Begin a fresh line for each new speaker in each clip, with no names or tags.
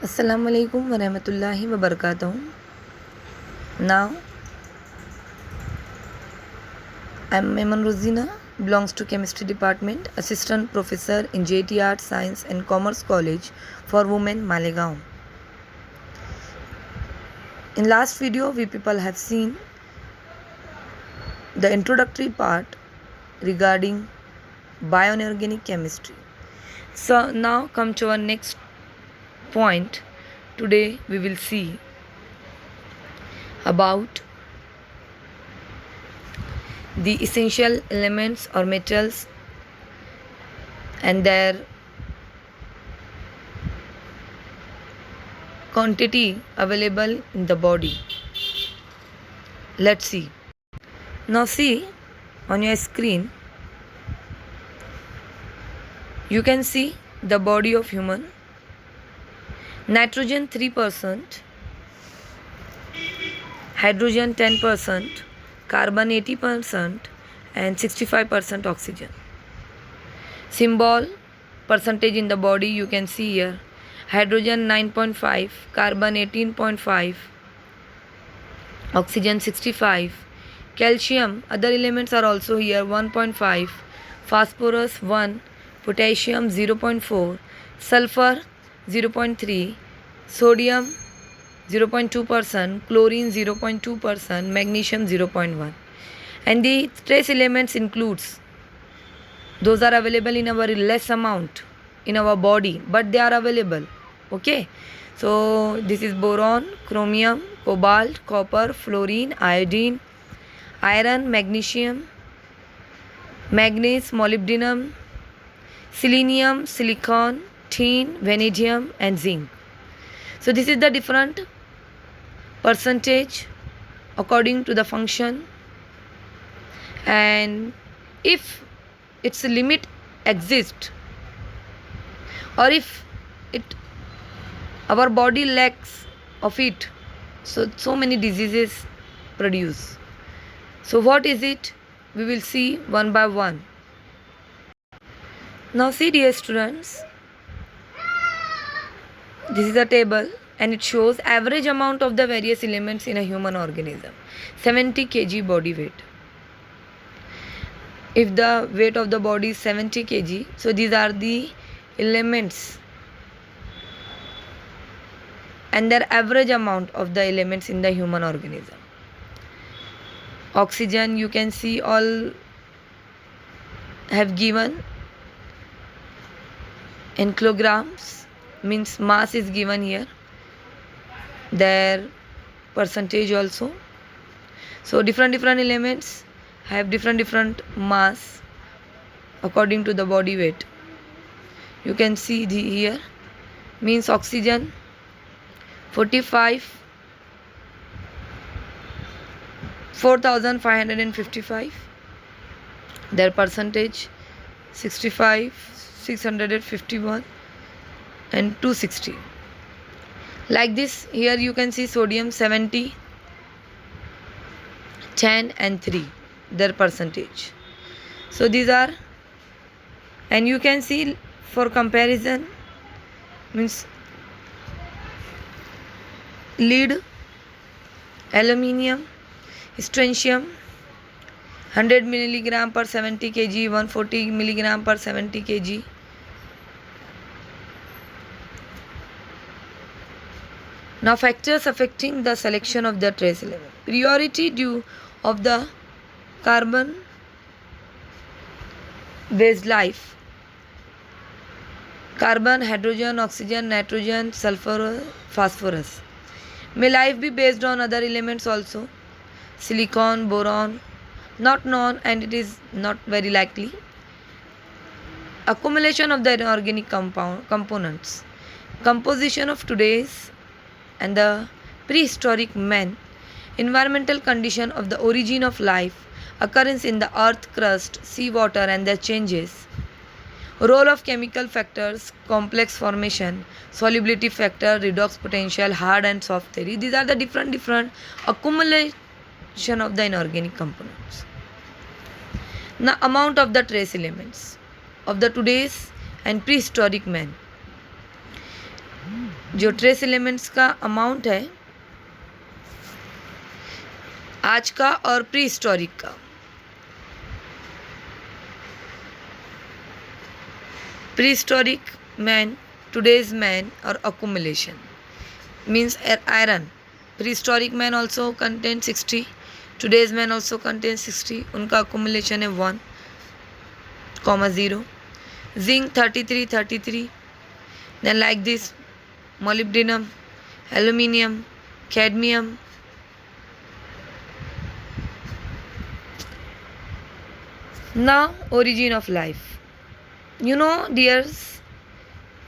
Assalamu alaikum wa rahmatullahi wa barakatuh. Now, I am Maiman Rosina, belongs to Chemistry Department, Assistant Professor in JT Art, Science and Commerce College for Women, Malegaon. In last video, we people have seen the introductory part regarding bioinorganic chemistry. So now come to our next point. Today we will see about the essential elements or metals and their quantity available in the body. Let's see. Now see on your screen, you can see the body of human. Nitrogen 3%, hydrogen 10%, carbon 80% and 65% oxygen. Symbol percentage in the body you can see here. Hydrogen 9.5, carbon 18.5, oxygen 65, calcium, other elements are also here 1.5, phosphorus 1, potassium 0.4, sulfur 0.3, sodium 0.2%, chlorine 0.2%, magnesium 0.1. And the trace elements includes, those are available in our less amount in our body, but they are available. Okay, so this is boron, chromium, cobalt, copper, fluorine, iodine, iron, magnesium, manganese, molybdenum, selenium, silicon, tin, vanadium and zinc. So this is the different percentage according to the function, and if its limit exists or if our body lacks of it, so many diseases produce. So what is it? We will see one by one. Now see, dear students, this is a table and it shows average amount of the various elements in a human organism. 70 kg body weight. If the weight of the body is 70 kg, so these are the elements and their average amount of the elements in the human organism. Oxygen, you can see all have given in kilograms, means mass is given here, their percentage also. So different elements have different mass according to the body weight. You can see here, means oxygen 4,555, their percentage 65, 651 and 260. Like this, here you can see sodium 70, 10 and 3, their percentage. So these are, and you can see for comparison, means lead, aluminium, strontium 100 mg per 70 kg, 140 mg per 70 kg. Now factors affecting the selection of the trace element. Priority due of the carbon based life. Carbon, hydrogen, oxygen, nitrogen, sulfur, phosphorus. May life be based on other elements also. Silicon, boron, not known and it is not very likely. Accumulation of the inorganic components. Composition of today's and the prehistoric man, environmental condition of the origin of life, occurrence in the earth crust, sea water and their changes, role of chemical factors, complex formation, solubility factor, redox potential, hard and soft theory. These are the different accumulation of the inorganic components. Now amount of the trace elements of the today's and prehistoric man. जो trace elements का amount है आज का और pre historic का। Pre historic man, today's man or accumulation means iron. Prehistoric man also contains 60, today's man also contains 60, उनका accumulation है 1,0. Zinc 33, then like this molybdenum, aluminium, cadmium. Now origin of life. You know dears,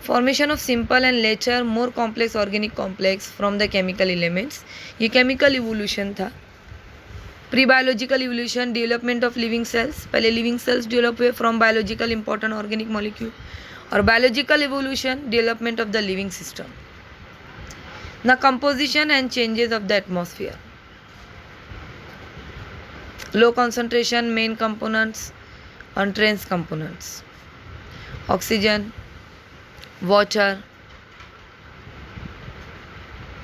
formation of simple and later more complex organic complex from the chemical elements. ये chemical evolution था। Pre biological evolution, development of living cells, पहले living cells develop हुए from biological important organic molecule, और biological evolution, development of the living system. The composition and changes of the atmosphere, low concentration main components and trace components, oxygen, water,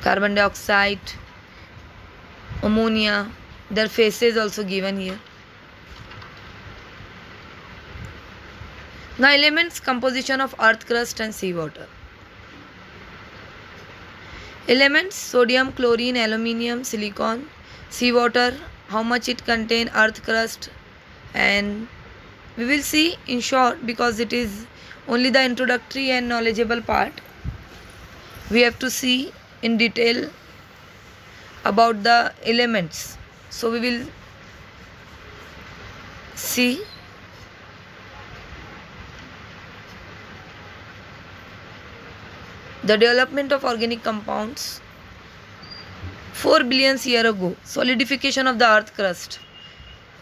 carbon dioxide, ammonia. Their faces also given here. Now elements composition of earth crust and sea water. Elements sodium, chlorine, aluminium, silicon, sea water, how much it contain, earth crust, and we will see in short because it is only the introductory and knowledgeable part. We have to see in detail about the elements. So we will see the development of organic compounds 4 billion years ago, solidification of the earth crust,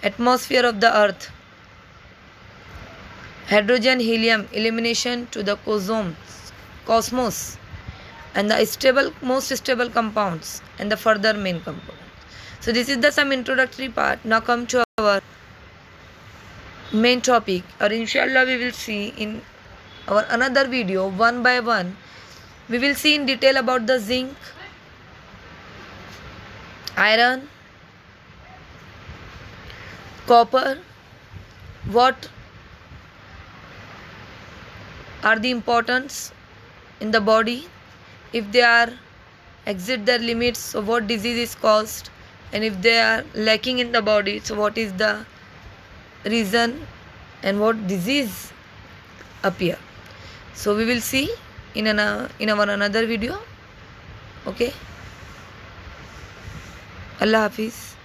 atmosphere of the earth, hydrogen, helium, elimination to the cosmos, and the most stable compounds, and the further main components. So this is the some introductory part. Now come to our main topic, or inshallah we will see in our another video one by one. We will see in detail about the zinc, iron, copper, what are the importance in the body, if they are exceed their limits, so what disease is caused, and if they are lacking in the body, so what is the reason and what disease appear. So we will see in our another video. Okay, Allah Hafiz.